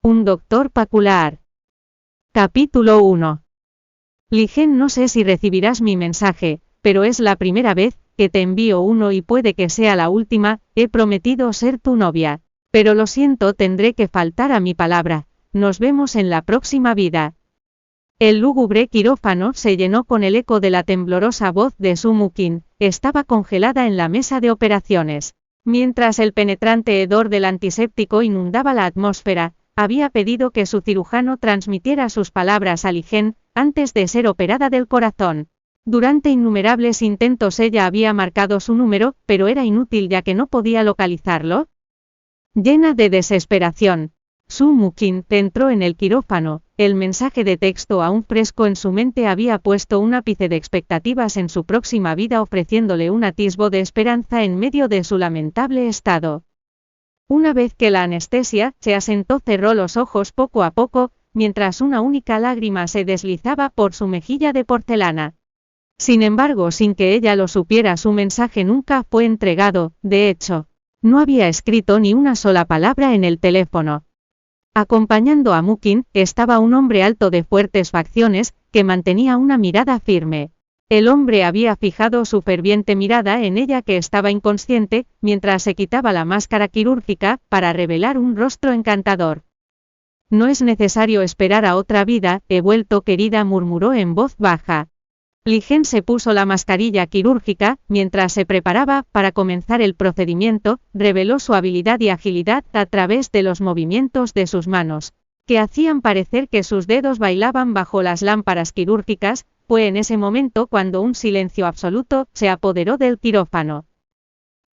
Un doctor peculiar. Capítulo 1. Ligen, no sé si recibirás mi mensaje, pero es la primera vez que te envío uno y puede que sea la última. He prometido ser tu novia, pero lo siento, tendré que faltar a mi palabra. Nos vemos en la próxima vida. El lúgubre quirófano se llenó con el eco de la temblorosa voz de Sumukin. Estaba congelada en la mesa de operaciones. Mientras el penetrante hedor del antiséptico inundaba la atmósfera, había pedido que su cirujano transmitiera sus palabras a Ligen, antes de ser operada del corazón. Durante innumerables intentos ella había marcado su número, pero era inútil ya que no podía localizarlo. Llena de desesperación, Sumukin entró en el quirófano. El mensaje de texto aún fresco en su mente había puesto un ápice de expectativas en su próxima vida, ofreciéndole un atisbo de esperanza en medio de su lamentable estado. Una vez que la anestesia se asentó, cerró los ojos poco a poco, mientras una única lágrima se deslizaba por su mejilla de porcelana. Sin embargo, sin que ella lo supiera, su mensaje nunca fue entregado. De hecho, no había escrito ni una sola palabra en el teléfono. Acompañando a Mukin, estaba un hombre alto de fuertes facciones, que mantenía una mirada firme. El hombre había fijado su ferviente mirada en ella, que estaba inconsciente, mientras se quitaba la máscara quirúrgica, para revelar un rostro encantador. No es necesario esperar a otra vida, he vuelto, querida, murmuró en voz baja. Ligen se puso la mascarilla quirúrgica. Mientras se preparaba para comenzar el procedimiento, reveló su habilidad y agilidad a través de los movimientos de sus manos, que hacían parecer que sus dedos bailaban bajo las lámparas quirúrgicas. Fue en ese momento cuando un silencio absoluto se apoderó del quirófano.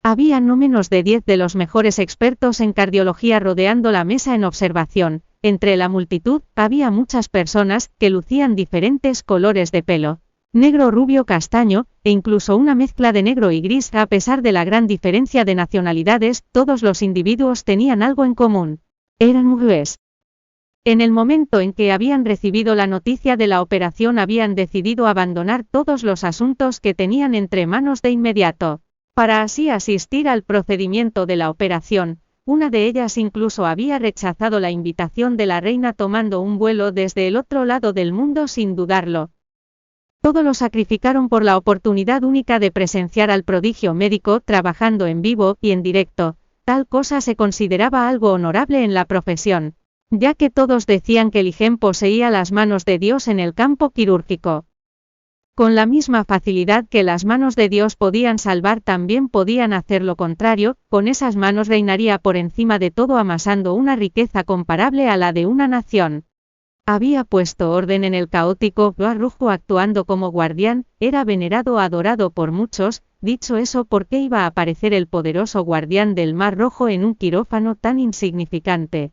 Había no menos de 10 de los mejores expertos en cardiología rodeando la mesa en observación. Entre la multitud, había muchas personas que lucían diferentes colores de pelo. Negro, rubio, castaño, e incluso una mezcla de negro y gris. A pesar de la gran diferencia de nacionalidades, todos los individuos tenían algo en común. Eran mujeres. En el momento en que habían recibido la noticia de la operación, habían decidido abandonar todos los asuntos que tenían entre manos de inmediato, para así asistir al procedimiento de la operación. Una de ellas incluso había rechazado la invitación de la reina, tomando un vuelo desde el otro lado del mundo sin dudarlo. Todo lo sacrificaron por la oportunidad única de presenciar al prodigio médico trabajando en vivo y en directo. Tal cosa se consideraba algo honorable en la profesión, ya que todos decían que Ligen poseía las manos de Dios en el campo quirúrgico. Con la misma facilidad que las manos de Dios podían salvar, también podían hacer lo contrario. Con esas manos reinaría por encima de todo, amasando una riqueza comparable a la de una nación. Había puesto orden en el caótico Mar Rojo, actuando como guardián. Era venerado, adorado por muchos. Dicho eso, ¿por qué iba a aparecer el poderoso guardián del Mar Rojo en un quirófano tan insignificante?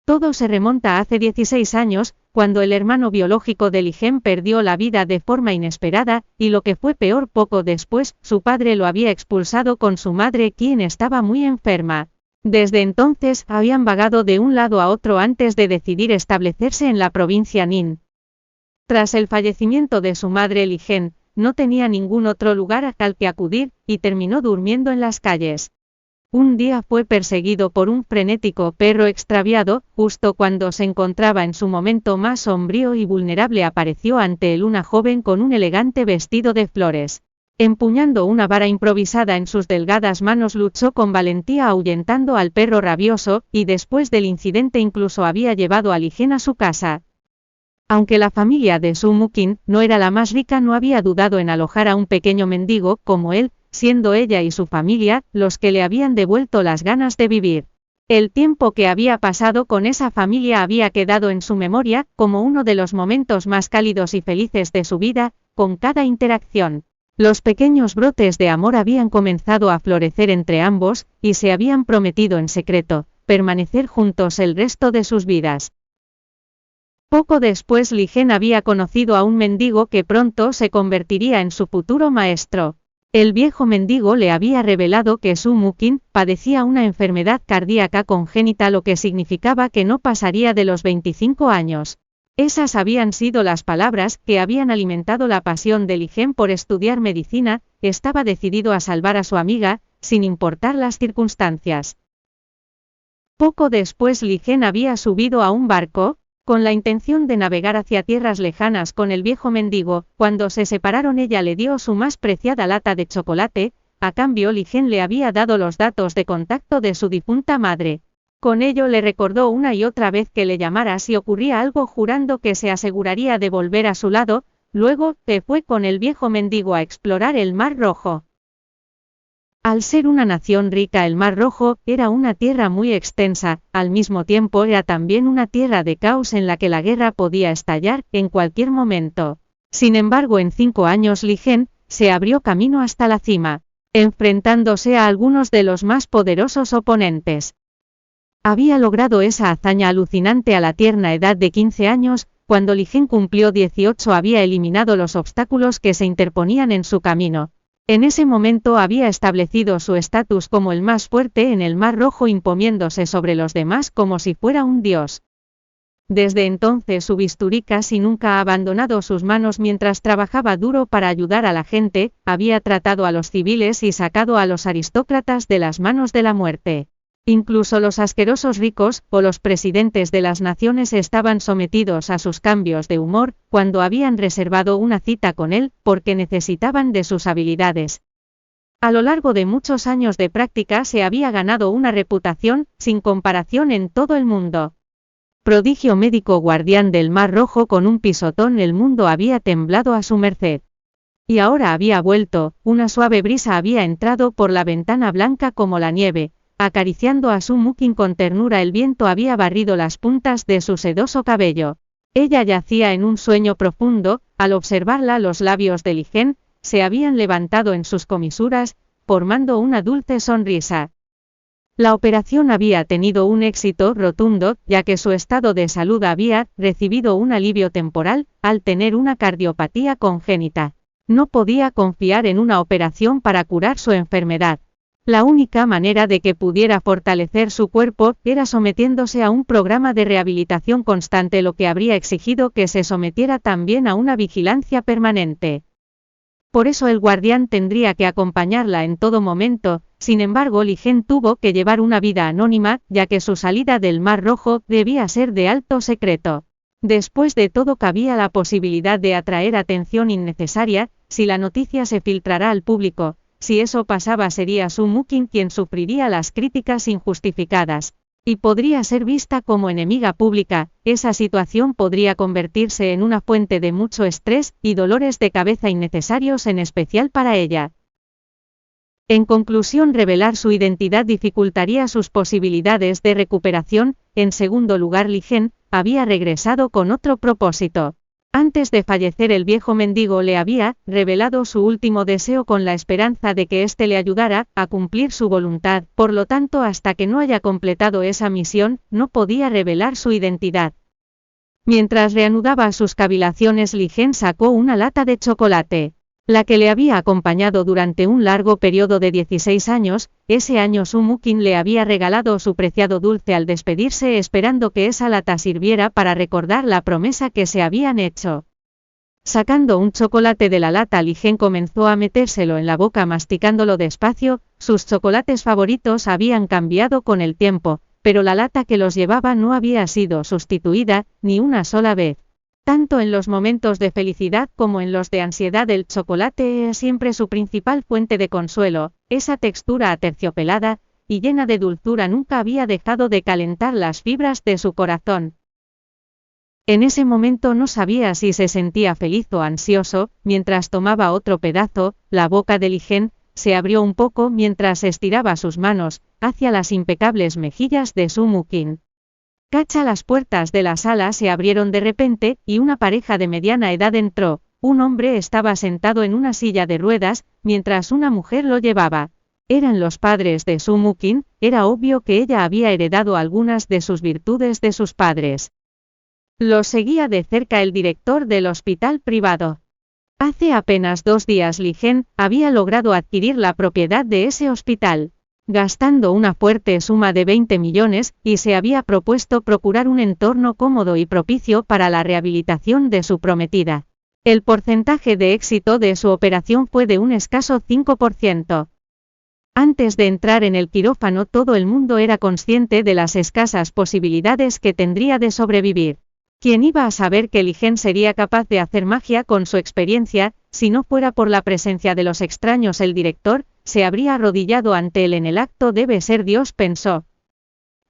Todo se remonta a hace 16 años, cuando el hermano biológico de Ligen perdió la vida de forma inesperada, y lo que fue peor, poco después, su padre lo había expulsado con su madre, quien estaba muy enferma. Desde entonces, habían vagado de un lado a otro antes de decidir establecerse en la provincia Nin. Tras el fallecimiento de su madre, Ligen no tenía ningún otro lugar al que acudir, y terminó durmiendo en las calles. Un día fue perseguido por un frenético perro extraviado. Justo cuando se encontraba en su momento más sombrío y vulnerable, apareció ante él una joven con un elegante vestido de flores. Empuñando una vara improvisada en sus delgadas manos, luchó con valentía ahuyentando al perro rabioso, y después del incidente incluso había llevado a Ligen a su casa. Aunque la familia de Sumukin no era la más rica, no había dudado en alojar a un pequeño mendigo como él, siendo ella y su familia los que le habían devuelto las ganas de vivir. El tiempo que había pasado con esa familia había quedado en su memoria como uno de los momentos más cálidos y felices de su vida. Con cada interacción, los pequeños brotes de amor habían comenzado a florecer entre ambos, y se habían prometido en secreto permanecer juntos el resto de sus vidas. Poco después, Ligen había conocido a un mendigo que pronto se convertiría en su futuro maestro. El viejo mendigo le había revelado que Sumukin padecía una enfermedad cardíaca congénita, lo que significaba que no pasaría de los 25 años. Esas habían sido las palabras que habían alimentado la pasión de Ligen por estudiar medicina. Estaba decidido a salvar a su amiga, sin importar las circunstancias. Poco después Li Gen había subido a un barco, con la intención de navegar hacia tierras lejanas con el viejo mendigo. Cuando se separaron ella le dio su más preciada lata de chocolate, a cambio Li Gen le había dado los datos de contacto de su difunta madre. Con ello le recordó una y otra vez que le llamara si ocurría algo, jurando que se aseguraría de volver a su lado. Luego, se fue con el viejo mendigo a explorar el Mar Rojo. Al ser una nación rica, el Mar Rojo era una tierra muy extensa, al mismo tiempo era también una tierra de caos en la que la guerra podía estallar en cualquier momento. Sin embargo, en 5 años Li Gen se abrió camino hasta la cima, enfrentándose a algunos de los más poderosos oponentes. Había logrado esa hazaña alucinante a la tierna edad de 15 años, cuando Li Gen cumplió 18 había eliminado los obstáculos que se interponían en su camino. En ese momento había establecido su estatus como el más fuerte en el Mar Rojo, imponiéndose sobre los demás como si fuera un dios. Desde entonces su bisturí casi nunca ha abandonado sus manos mientras trabajaba duro para ayudar a la gente, había tratado a los civiles y sacado a los aristócratas de las manos de la muerte. Incluso los asquerosos ricos, o los presidentes de las naciones estaban sometidos a sus cambios de humor, cuando habían reservado una cita con él, porque necesitaban de sus habilidades. A lo largo de muchos años de práctica se había ganado una reputación, sin comparación en todo el mundo. Prodigio médico, guardián del Mar Rojo, con un pisotón el mundo había temblado a su merced. Y ahora había vuelto, una suave brisa había entrado por la ventana blanca como la nieve, acariciando a Su Mukin con ternura. El viento había barrido las puntas de su sedoso cabello. Ella yacía en un sueño profundo. Al observarla, los labios de Li Gen se habían levantado en sus comisuras, formando una dulce sonrisa. La operación había tenido un éxito rotundo, ya que su estado de salud había recibido un alivio temporal, al tener una cardiopatía congénita. No podía confiar en una operación para curar su enfermedad. La única manera de que pudiera fortalecer su cuerpo era sometiéndose a un programa de rehabilitación constante, lo que habría exigido que se sometiera también a una vigilancia permanente. Por eso el guardián tendría que acompañarla en todo momento. Sin embargo, Li Gen tuvo que llevar una vida anónima, ya que su salida del Mar Rojo debía ser de alto secreto. Después de todo, cabía la posibilidad de atraer atención innecesaria, si la noticia se filtrara al público. Si eso pasaba, sería Su Mukin quien sufriría las críticas injustificadas, y podría ser vista como enemiga pública. Esa situación podría convertirse en una fuente de mucho estrés y dolores de cabeza innecesarios, en especial para ella. En conclusión, revelar su identidad dificultaría sus posibilidades de recuperación. En segundo lugar, Li Gen había regresado con otro propósito. Antes de fallecer, el viejo mendigo le había revelado su último deseo con la esperanza de que éste le ayudara a cumplir su voluntad. Por lo tanto, hasta que no haya completado esa misión, no podía revelar su identidad. Mientras reanudaba sus cavilaciones, Li Gen sacó una lata de chocolate, la que le había acompañado durante un largo periodo de 16 años. Ese año Su Mukin le había regalado su preciado dulce al despedirse, esperando que esa lata sirviera para recordar la promesa que se habían hecho. Sacando un chocolate de la lata, Li Gen comenzó a metérselo en la boca, masticándolo despacio. Sus chocolates favoritos habían cambiado con el tiempo, pero la lata que los llevaba no había sido sustituida ni una sola vez. Tanto en los momentos de felicidad como en los de ansiedad, el chocolate era siempre su principal fuente de consuelo. Esa textura aterciopelada y llena de dulzura nunca había dejado de calentar las fibras de su corazón. En ese momento no sabía si se sentía feliz o ansioso. Mientras tomaba otro pedazo, la boca de Li Gen se abrió un poco mientras estiraba sus manos hacia las impecables mejillas de Su Mukin. Las puertas de la sala se abrieron de repente, y una pareja de mediana edad entró. Un hombre estaba sentado en una silla de ruedas, mientras una mujer lo llevaba. Eran los padres de Su Mukin. Era obvio que ella había heredado algunas de sus virtudes de sus padres. Los seguía de cerca el director del hospital privado. Hace apenas 2 días Li Gen había logrado adquirir la propiedad de ese hospital, gastando una fuerte suma de 20 millones, y se había propuesto procurar un entorno cómodo y propicio para la rehabilitación de su prometida. El porcentaje de éxito de su operación fue de un escaso 5%. Antes de entrar en el quirófano todo el mundo era consciente de las escasas posibilidades que tendría de sobrevivir. ¿Quién iba a saber que Li-Gen sería capaz de hacer magia con su experiencia? Si no fuera por la presencia de los extraños, el director se habría arrodillado ante él en el acto. Debe ser Dios, pensó.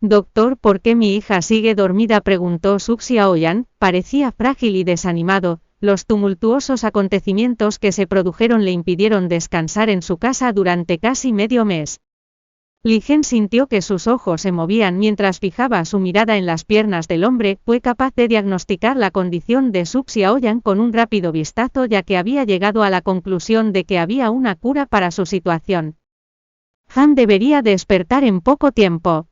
Doctor, ¿por qué mi hija sigue dormida?, preguntó Su Xiaoyan. Parecía frágil y desanimado. Los tumultuosos acontecimientos que se produjeron le impidieron descansar en su casa durante casi medio mes. Li-Gen sintió que sus ojos se movían mientras fijaba su mirada en las piernas del hombre. Fue capaz de diagnosticar la condición de Su Xiaoyan con un rápido vistazo, ya que había llegado a la conclusión de que había una cura para su situación. Han debería despertar en poco tiempo.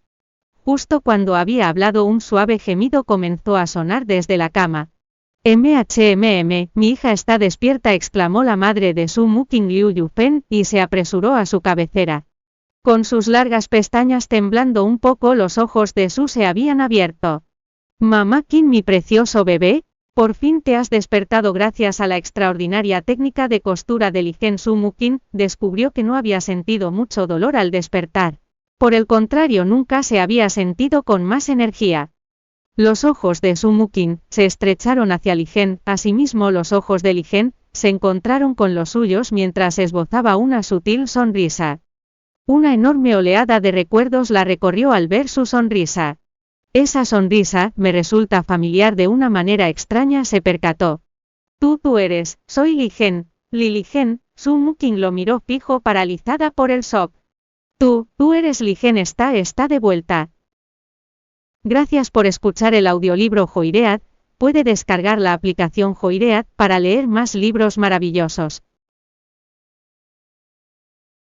Justo cuando había hablado, un suave gemido comenzó a sonar desde la cama. Mi hija está despierta, exclamó la madre de Su Muqing, Liu Yufen, y se apresuró a su cabecera. Con sus largas pestañas temblando un poco, los ojos de Su se habían abierto. Mamá Qin, mi precioso bebé, por fin te has despertado. Gracias a la extraordinaria técnica de costura de Li-Gen, Su Muqing descubrió que no había sentido mucho dolor al despertar. Por el contrario, nunca se había sentido con más energía. Los ojos de Su Muqing se estrecharon hacia Li-Gen, asimismo los ojos de Li-Gen se encontraron con los suyos mientras esbozaba una sutil sonrisa. Una enorme oleada de recuerdos la recorrió al ver su sonrisa. Esa sonrisa me resulta familiar de una manera extraña, se percató. Tú eres, soy Li-Gen, Li-Gen. Su Muqing lo miró fijo, paralizada por el shock. Tú eres Li-Gen, está de vuelta. Gracias por escuchar el audiolibro Joiread. Puede descargar la aplicación Joiread para leer más libros maravillosos.